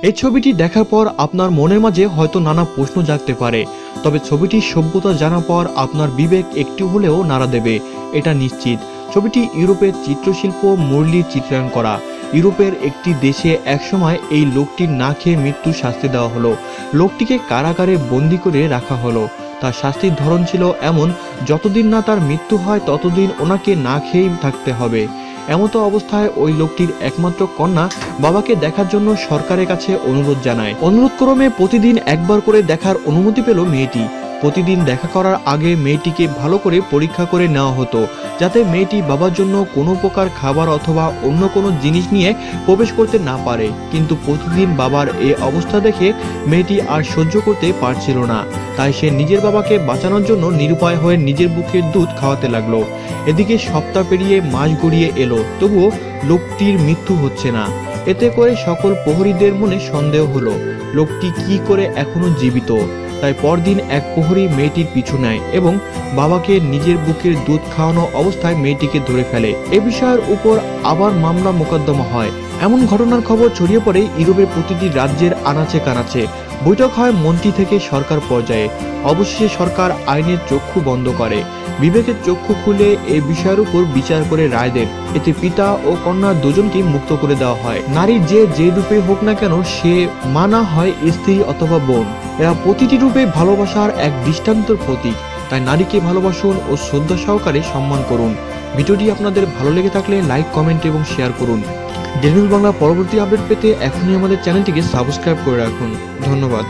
এই ছবিটি দেখার পর আপনার মনের মাঝে হয়তো নানা প্রশ্ন জাগতে পারে, তবে ছবিটির সভ্যতা জানার পর আপনার বিবেক একটু হলেও নাড়া দেবে, এটা নিশ্চিত। ছবিটি ইউরোপের চিত্রশিল্প মুরলির চিত্রায়ন করা। ইউরোপের একটি দেশে একসময় এই লোকটির না খেয়ে মৃত্যুর শাস্তি দেওয়া হলো। লোকটিকে কারাগারে বন্দি করে রাখা হলো। তার শাস্তির ধরন ছিল এমন, যতদিন না তার মৃত্যু হয় ততদিন ওনাকে না খেয়েই থাকতে হবে। এমতো অবস্থায় ওই লোকটির একমাত্র কন্যা বাবাকে দেখার জন্য সরকারের কাছে অনুরোধ জানায়। অনুরোধ ক্রমে প্রতিদিন একবার করে দেখার অনুমতি পেল মেয়েটি। প্রতিদিন দেখা করার আগে মেয়েটিকে ভালো করে পরীক্ষা করে নেওয়া হতো, যাতে মেয়েটি বাবার জন্য কোনো প্রকার খাবার অথবা অন্য কোনো জিনিস নিয়ে প্রবেশ করতে না পারে। কিন্তু প্রতিদিন বাবার এই অবস্থা দেখে মেয়েটি আর সহ্য করতে পারছিল না। তাই সে নিজের বাবাকে বাঁচানোর জন্য নিরুপায় হয়ে নিজের বুকের দুধ খাওয়াতে লাগলো। এদিকে সপ্তাহ পেরিয়ে মাস গড়িয়ে এলো, তবুও লোকটির মৃত্যু হচ্ছে না। এতে করে সকল প্রহরীদের মনে সন্দেহ হলো, লোকটি কি করে এখনো জীবিত। তাই পরদিন এক প্রহরী মেয়েটির পিছু নেয় এবং বাবাকে নিজের বুকের দুধ খাওয়ানো অবস্থায় মেয়েটিকে ধরে ফেলে। এ বিষয়ের উপর আবার মামলা মোকদ্দমা হয়। এমন ঘটনার খবর ছড়িয়ে পড়ে ইউরোপের প্রতিটি রাজ্যের আনাচে কানাচে। বৈঠক হয় মন্ত্রী থেকে সরকার পর্যায়ে। অবশেষে সরকার আইনের চক্ষু বন্ধ করে, বিবেকের চক্ষু খুলে এই বিষয়ের উপর বিচার করে রায় দেন। এতে পিতা ও কন্যা দুজনকেই মুক্ত করে দেওয়া হয়। নারীর যে রূপে হোক না কেন, সে মা না হয় স্ত্রী অথবা বোন, এরা প্রতিটি রূপে ভালোবাসার এক দৃষ্টান্তর প্রতীক। তাই নারীকে ভালোবাসুন ও শ্রদ্ধা সহকারে সম্মান করুন। ভিডিওটি আপনাদের ভালো লেগে থাকলে লাইক, কমেন্ট এবং শেয়ার করুন। ডেলি নিউজ বাংলা পরবর্তী আপডেট পেতে এখনই আমাদের চ্যানেলটিকে সাবস্ক্রাইব করে রাখুন। ধন্যবাদ।